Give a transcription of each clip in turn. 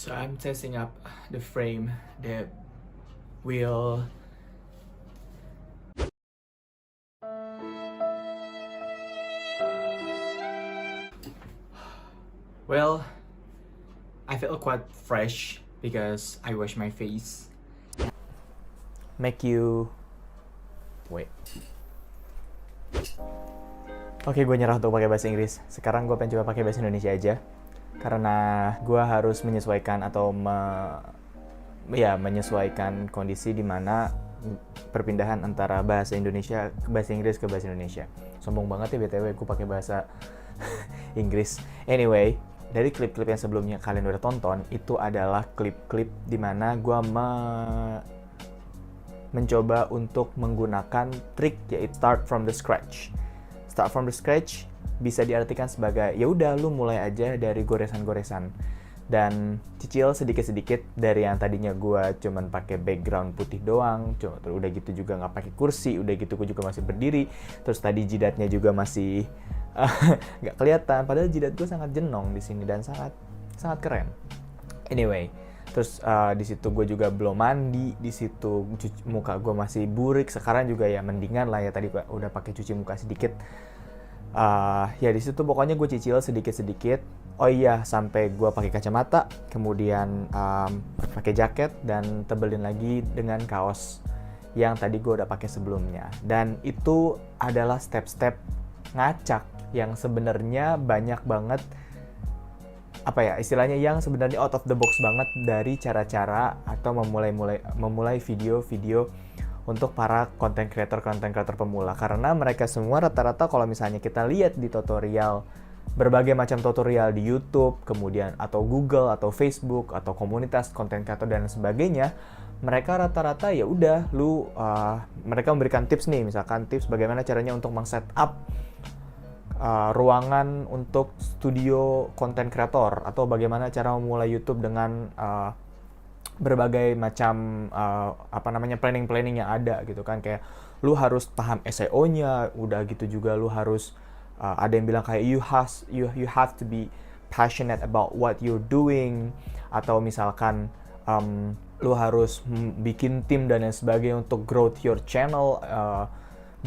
So I'm testing up the frame that will well, I feel quite fresh because I wash my face. Make you wait. Oke, gue nyerah untuk pakai bahasa Inggris. Sekarang gue pengen coba pakai bahasa Indonesia aja. Karena gue harus menyesuaikan atau menyesuaikan kondisi di mana perpindahan antara bahasa Indonesia ke bahasa Inggris ke bahasa Indonesia. Sombong banget ya BTW gue pakai bahasa Inggris. Anyway, dari klip-klip yang sebelumnya kalian udah tonton, itu adalah klip-klip di mana gue mencoba untuk menggunakan trik yaitu start from the scratch. Start from the scratch bisa diartikan sebagai ya udah lu mulai aja dari goresan-goresan dan cicil sedikit-sedikit dari yang tadinya gue cuman pakai background putih doang, udah gitu juga nggak pakai kursi, udah gitu gue juga masih berdiri, terus tadi jidatnya juga masih nggak kelihatan, padahal jidat gue sangat jenong di sini dan sangat keren. Anyway, terus di situ gue juga belum mandi, di situ muka gue masih burik, sekarang juga ya mendingan lah ya, tadi gue udah pakai cuci muka sedikit. Ya di situ pokoknya gue cicil sedikit-sedikit. Oh iya, sampai gue pakai kacamata, kemudian pakai jaket dan tebelin lagi dengan kaos yang tadi gue udah pakai sebelumnya. Dan itu adalah step-step ngacak yang sebenarnya banyak banget istilahnya yang sebenarnya out of the box banget dari cara-cara atau memulai video-video untuk para content creator pemula, karena mereka semua rata-rata kalau misalnya kita lihat di tutorial, berbagai macam tutorial di YouTube, kemudian atau Google atau Facebook atau komunitas content creator dan sebagainya, mereka rata-rata ya udah mereka memberikan tips nih, misalkan tips bagaimana caranya untuk meng-setup ruangan untuk studio content creator, atau bagaimana cara memulai YouTube dengan berbagai macam planning yang ada gitu kan, kayak lu harus paham SEO-nya, udah gitu juga lu harus ada yang bilang kayak you have to be passionate about what you're doing, atau misalkan lu harus bikin tim dan lain sebagainya untuk growth your channel.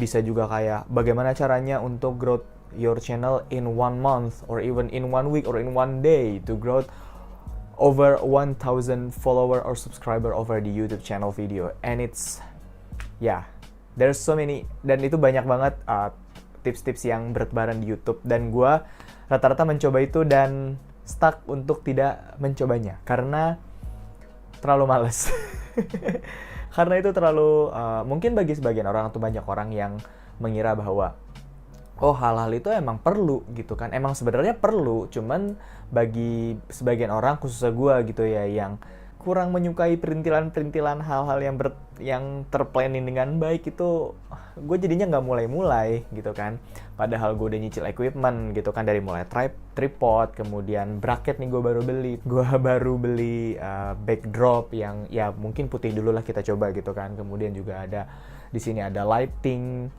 Bisa juga kayak bagaimana caranya untuk growth your channel in 1 month or even in 1 week or in 1 day to grow over 1,000 follower or subscriber over the YouTube channel video. And it's there's so many, dan itu banyak banget tips-tips yang bertebaran di YouTube, dan gue rata-rata mencoba itu dan stuck untuk tidak mencobanya karena terlalu males. Karena itu terlalu mungkin bagi sebagian orang atau banyak orang yang mengira bahwa hal-hal itu emang perlu gitu kan, emang sebenarnya perlu, cuman bagi sebagian orang, khususnya gue gitu ya, yang kurang menyukai perintilan-perintilan hal-hal yang terplanning dengan baik, itu gue jadinya nggak mulai-mulai gitu kan. Padahal gue udah nyicil equipment gitu kan, dari mulai tripod, kemudian bracket nih gue baru beli backdrop yang ya mungkin putih dulu lah kita coba gitu kan. Kemudian juga ada di sini ada lighting,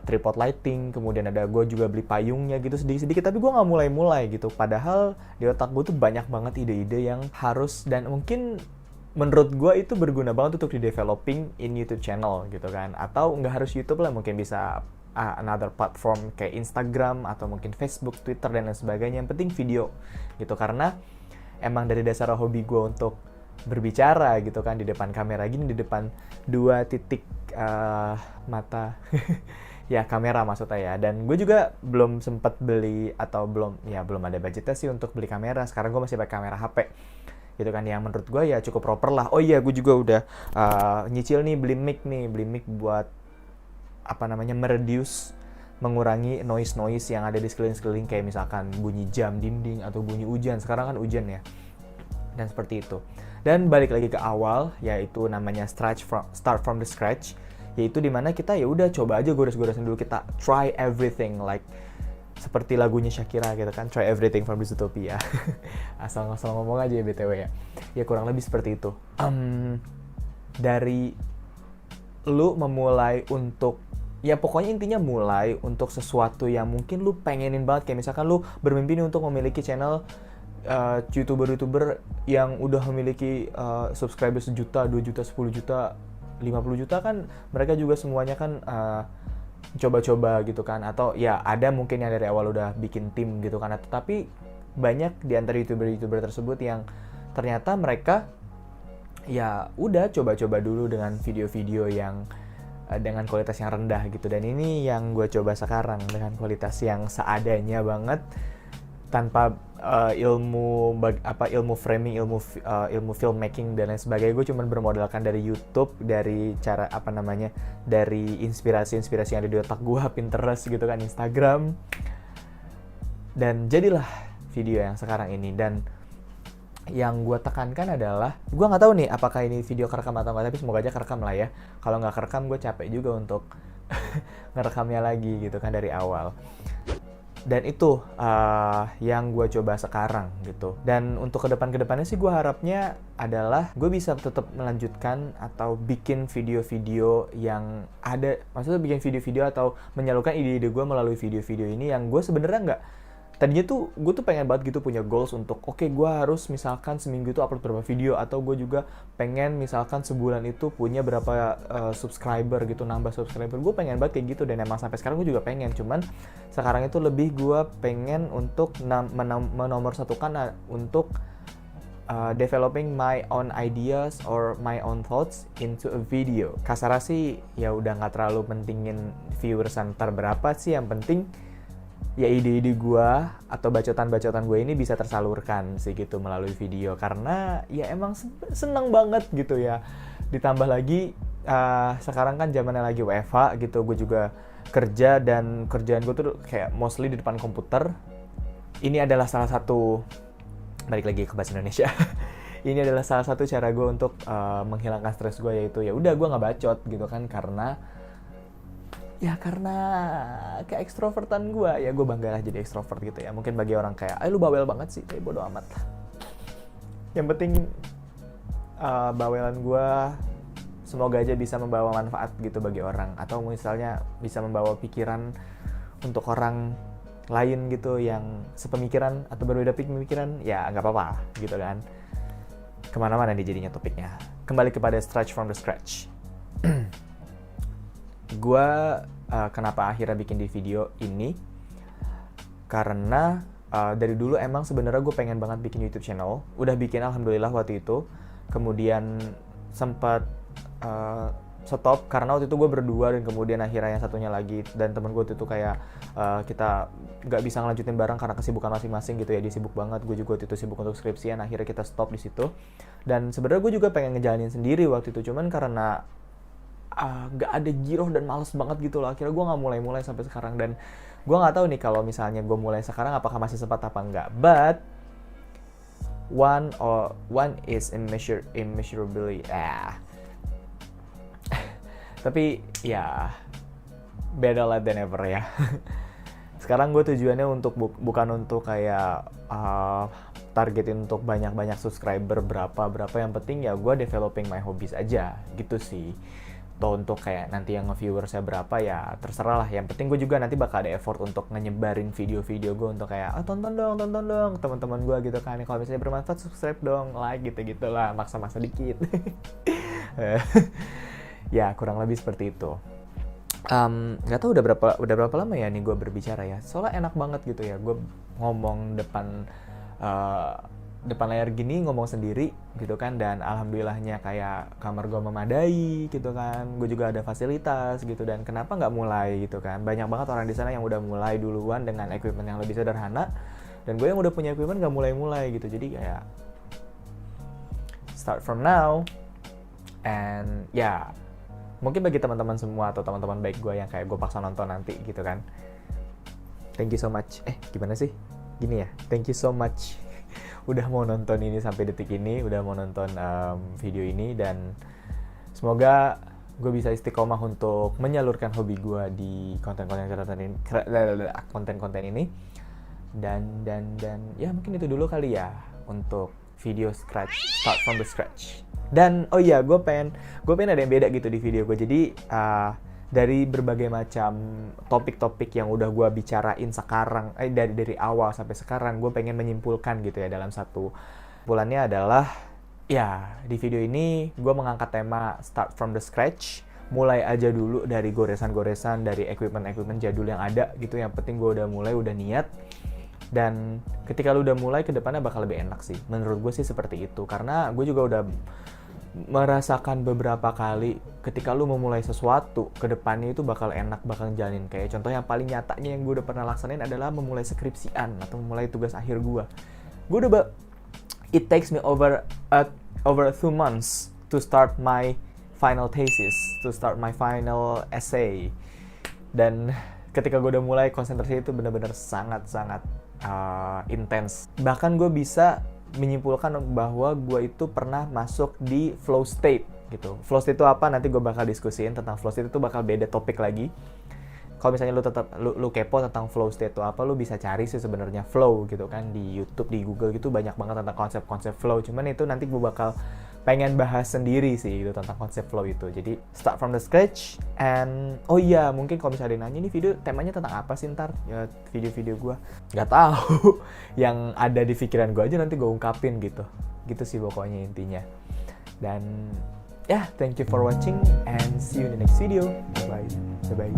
tripod lighting, kemudian gue juga beli payungnya gitu sedikit-sedikit, tapi gue nggak mulai-mulai gitu. Padahal di otak gue tuh banyak banget ide-ide yang harus dan mungkin menurut gue itu berguna banget untuk di developing in YouTube channel gitu kan. Atau nggak harus YouTube lah, mungkin bisa another platform kayak Instagram atau mungkin Facebook, Twitter dan lain sebagainya. Yang penting video gitu, karena emang dari dasar hobi gue untuk berbicara gitu kan di depan kamera gini, di depan dua titik mata ya kamera maksudnya ya. Dan gue juga belum sempat beli atau belum ada budgetnya sih untuk beli kamera. Sekarang gue masih pakai kamera HP gitu kan, yang menurut gue ya cukup proper lah. Oh iya, gue juga udah nyicil nih beli mic buat mengurangi noise yang ada di sekeliling kayak misalkan bunyi jam dinding atau bunyi hujan. Sekarang kan hujan ya, dan seperti itu. Dan balik lagi ke awal, yaitu namanya start from the scratch, yaitu dimana kita ya udah coba aja gores-goresan dulu, kita try everything, like seperti lagunya Shakira gitu kan, try everything from Zootopia. asal ngomong aja ya BTW ya. Ya kurang lebih seperti itu. Dari lu memulai untuk, ya pokoknya intinya mulai untuk sesuatu yang mungkin lu pengenin banget, kayak misalkan lu bermimpi nih untuk memiliki channel YouTuber-YouTuber yang udah memiliki subscriber 1 juta, 2 juta, 10 juta, 50 juta kan mereka juga semuanya kan coba-coba gitu kan, atau ya ada mungkin yang dari awal udah bikin tim gitu kan, tapi banyak di antara YouTuber-YouTuber tersebut yang ternyata mereka ya udah coba-coba dulu dengan video-video yang dengan kualitas yang rendah gitu, dan ini yang gue coba sekarang dengan kualitas yang seadanya banget, tanpa ilmu framing, ilmu filmmaking dan lain sebagainya. Gue cuma bermodalkan dari YouTube, dari cara dari inspirasi yang ada di otak gue, Pinterest gitu kan, Instagram, dan jadilah video yang sekarang ini. Dan yang gue tekankan adalah, gue nggak tahu nih apakah ini video kerekam atau nggak, tapi semoga aja kerekam lah ya. Kalau nggak kerekam gue capek juga untuk ngerekamnya lagi gitu kan dari awal. Dan itu yang gue coba sekarang gitu. Dan untuk kedepannya sih gue harapnya adalah gue bisa tetap melanjutkan atau bikin video-video yang ada, maksudnya bikin video-video atau menyalurkan ide-ide gue melalui video-video ini yang gue sebenarnya nggak, tadinya tuh gue tuh pengen banget gitu punya goals untuk oke, gue harus misalkan seminggu itu upload berapa video, atau gue juga pengen misalkan sebulan itu punya berapa subscriber gitu, nambah subscriber. Gue pengen banget kayak gitu, dan emang sampai sekarang gue juga pengen, cuman sekarang itu lebih gue pengen untuk menomorsatukan untuk developing my own ideas or my own thoughts into a video. Kasarnya sih ya udah nggak terlalu pentingin viewers antar berapa sih, yang penting ya ide-ide gue atau bacotan-bacotan gue ini bisa tersalurkan sih gitu melalui video, karena ya emang seneng banget gitu ya. Ditambah lagi sekarang kan zamannya lagi WFH gitu, gue juga kerja, dan kerjaan gue tuh kayak mostly di depan komputer. Ini adalah salah satu, balik lagi ke bahasa Indonesia ini adalah salah satu cara gue untuk menghilangkan stres gue, yaitu ya udah gue nggak bacot gitu kan, karena kayak ekstrovertan gue, ya gue bangga lah jadi ekstrovert gitu ya. Mungkin bagi orang kayak, lu bawel banget sih, tapi bodo amat lah. Yang penting bawelan gue semoga aja bisa membawa manfaat gitu bagi orang, atau misalnya bisa membawa pikiran untuk orang lain gitu yang sepemikiran atau berbeda pemikiran, ya nggak apa-apa gitu kan. Kemana-mana nih jadinya topiknya. Kembali kepada Stretch from the Scratch. Gue kenapa akhirnya bikin di video ini, karena dari dulu emang sebenarnya gue pengen banget bikin YouTube channel. Udah bikin alhamdulillah waktu itu, kemudian sempat stop karena waktu itu gue berdua, dan kemudian akhirnya yang satunya lagi dan temen gue itu kayak kita nggak bisa ngelanjutin bareng karena kesibukan masing-masing gitu ya. Dia sibuk banget, gue juga waktu itu sibuk untuk skripsian, akhirnya kita stop di situ. Dan sebenarnya gue juga pengen ngejalanin sendiri waktu itu, cuman karena gak ada giroh dan males banget gitu loh, akhirnya gue gak mulai-mulai sampai sekarang. Dan gue gak tahu nih kalau misalnya gue mulai sekarang apakah masih sempat apa enggak, but one is immeasurably tapi ya better late than ever ya. Sekarang gue tujuannya untuk bukan untuk kayak targetin untuk banyak-banyak subscriber berapa, yang penting ya gue developing my hobbies aja gitu sih. Atau untuk kayak nanti yang nge-viewersnya berapa ya terserah lah. Yang penting gue juga nanti bakal ada effort untuk nyebarin video-video gue untuk kayak tonton dong teman-teman gue gitu kan. Kalau misalnya bermanfaat subscribe dong, like gitu-gitu lah, maksa-maksa dikit. Ya kurang lebih seperti itu. Nggak tahu udah berapa lama ya nih gue berbicara ya. Soalnya enak banget gitu ya gue ngomong depan layar gini, ngomong sendiri gitu kan. Dan alhamdulillahnya kayak kamar gue memadai gitu kan, gue juga ada fasilitas gitu. Dan kenapa nggak mulai gitu kan, banyak banget orang di sana yang udah mulai duluan dengan equipment yang lebih sederhana, dan gue yang udah punya equipment nggak mulai gitu. Jadi kayak start from now. And ya mungkin bagi teman-teman semua atau teman-teman baik gue yang kayak gue paksa nonton nanti gitu kan, thank you so much. Gimana sih gini ya, thank you so much udah mau nonton ini sampai detik ini, udah mau nonton video ini, dan semoga gue bisa istiqomah untuk menyalurkan hobi gue di konten-konten ini. Dan ya mungkin itu dulu kali ya untuk video start from the scratch. Dan oh iya, gue pengen ada yang beda gitu di video gue. Jadi dari berbagai macam topik-topik yang udah gue bicarain sekarang, dari awal sampai sekarang, gue pengen menyimpulkan gitu ya dalam satu. Simpulannya adalah, ya di video ini gue mengangkat tema start from the scratch, mulai aja dulu dari goresan-goresan, dari equipment jadul yang ada gitu. Yang penting gue udah mulai, udah niat. Dan ketika lu udah mulai, kedepannya bakal lebih enak sih. Menurut gue sih seperti itu. Karena gue juga udah merasakan beberapa kali ketika lu memulai sesuatu, kedepannya itu bakal enak, bakal jalanin. Kayak contoh yang paling nyatanya yang gue udah pernah laksanain adalah memulai skripsian atau memulai tugas akhir gue. It takes me over 2 months to start my final thesis, to start my final essay. Dan ketika gue udah mulai, konsentrasi itu benar-benar sangat-sangat intens. Bahkan gue bisa menyimpulkan bahwa gue itu pernah masuk di flow state gitu. Flow state itu apa? Nanti gue bakal diskusiin tentang flow state, itu bakal beda topik lagi. Kalau misalnya lu kepo tentang flow state itu apa, lu bisa cari sih sebenarnya flow gitu kan di YouTube, di Google gitu, banyak banget tentang konsep-konsep flow. Cuman itu nanti gue bakal pengen bahas sendiri sih gitu tentang konsep flow itu. Jadi start from the scratch. And oh iya, mungkin kalau misalnya nanya nih video temanya tentang apa sih ntar ya, video-video gue nggak tahu. Yang ada di pikiran gue aja nanti gue ungkapin gitu sih pokoknya intinya. Dan ya, thank you for watching and see you in the next video. Bye bye.